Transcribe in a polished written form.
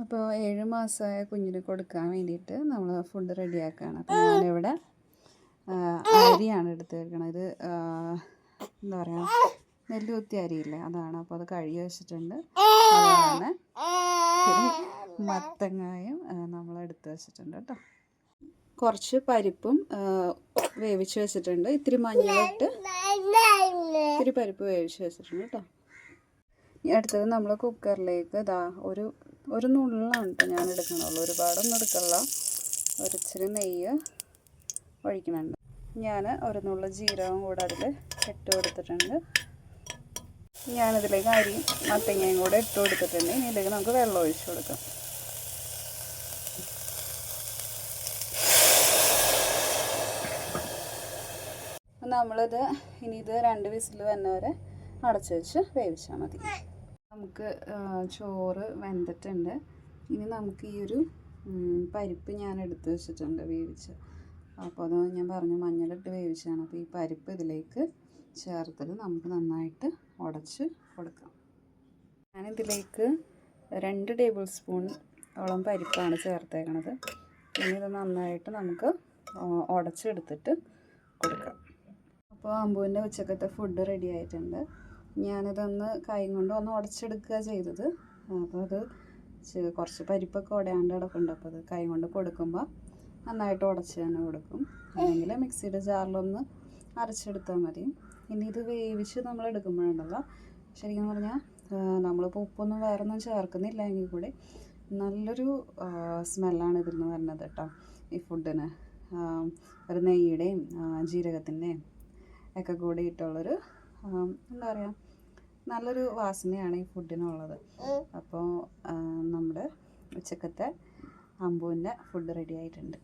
അപ്പോൾ 7 മാസമായ കുഞ്ഞിന് കൊടുക്കാൻ വേണ്ടിയിട്ട് നമ്മൾ ഫുഡ് റെഡിയാക്കുകയാണ്. അപ്പോൾ ഞാനിവിടെ അരിയാണ് എടുത്ത് വെക്കണത്. എന്താ പറയുക, നെല്ലുകുത്തി അരിയില്ലേ, അതാണ്. അപ്പോൾ അത് കഴുകി വെച്ചിട്ടുണ്ട്. അതാണ് മത്തങ്ങായും നമ്മൾ എടുത്ത് വെച്ചിട്ടുണ്ട് കേട്ടോ. കുറച്ച് പരിപ്പും വേവിച്ച് വെച്ചിട്ടുണ്ട്. ഇത്തിരി മഞ്ഞളിട്ട് ഇത്തിരി പരിപ്പ് വേവിച്ച് വെച്ചിട്ടുണ്ട് കേട്ടോ. അടുത്തത് നമ്മൾ കുക്കറിലേക്ക് ഒരു നുള്ളാണ് കേട്ടോ ഞാൻ എടുക്കണുള്ളൂ. ഒരുപാടൊന്നും എടുക്കണില്ല. ഒരിച്ചിരി നെയ്യ് ഒഴിക്കുന്നുണ്ട്. ഞാൻ ഒരു നുള്ള ജീരകം കൂടെ അതിൽ ഇട്ട് കൊടുത്തിട്ടുണ്ട്. ഞാനതിലേക്ക് അരിയും മത്തങ്ങയും കൂടെ ഇട്ട് കൊടുത്തിട്ടുണ്ട്. ഇനി ഇതിലേക്ക് നമുക്ക് വെള്ളം ഒഴിച്ച് കൊടുക്കാം. നമ്മളിത് ഇനി 2 വിസിൽ വന്നവരെ അടച്ചു വെച്ച് വേവിച്ചാൽ മതി. നമുക്ക് ചോറ് വെന്തിട്ടുണ്ട്. ഇനി നമുക്ക് ഈ ഒരു പരിപ്പ് ഞാൻ എടുത്ത് വെച്ചിട്ടുണ്ട് വേവിച്ച്. അപ്പോൾ അത് ഞാൻ പറഞ്ഞു മഞ്ഞളിട്ട് വേവിച്ചാണ്. അപ്പോൾ ഈ പരിപ്പ് ഇതിലേക്ക് ചേർത്തിട്ട് നമുക്ക് നന്നായിട്ട് ഉടച്ച് കൊടുക്കാം. ഞാനിതിലേക്ക് 2 ടേബിൾ സ്പൂണോളം പരിപ്പാണ് ചേർത്തേക്കണത്. ഇനി ഇത് നന്നായിട്ട് നമുക്ക് ഉടച്ചെടുത്തിട്ട് കൊടുക്കാം. അപ്പോൾ അമ്പുവിൻ്റെ ഉച്ചക്കത്തെ ഫുഡ് റെഡി ആയിട്ടുണ്ട്. ഞാനിതൊന്ന് കൈ കൊണ്ട് ഒന്ന് ഉടച്ചെടുക്കുക ചെയ്തത്. അപ്പോൾ അത് കുറച്ച് പരിപ്പൊക്കെ ഉടയാണ്ട് കിടക്കുന്നുണ്ട്. അപ്പോൾ അത് കൈ കൊണ്ട് കൊടുക്കുമ്പോൾ നന്നായിട്ട് ഉടച്ച് തന്നെ കൊടുക്കും. അല്ലെങ്കിൽ മിക്സിയുടെ ജാറിലൊന്ന് അരച്ചെടുത്താൽ മതി. ഇനി ഇത് വേവിച്ച് നമ്മൾ എടുക്കുമ്പോഴുണ്ടല്ലോ, ശരിക്കും പറഞ്ഞാൽ നമ്മളിപ്പോൾ ഉപ്പൊന്നും വേറൊന്നും ചേർക്കുന്നില്ല എങ്കിൽ കൂടി നല്ലൊരു സ്മെല്ലാണ് ഇതിൽ നിന്ന് വരുന്നത് കേട്ടോ. ഈ ഫുഡിന് ഒരു നെയ്യുടെയും ജീരകത്തിൻ്റെയും ഒക്കെ കൂടി ഇട്ടുള്ളൊരു എന്താ പറയുക, നല്ലൊരു വാസനയാണ് ഈ ഫുഡിനുള്ളത്. അപ്പോൾ നമ്മുടെ ഉച്ചക്കത്തെ അമ്പുവിൻ്റെ ഫുഡ് റെഡി ആയിട്ടുണ്ട്.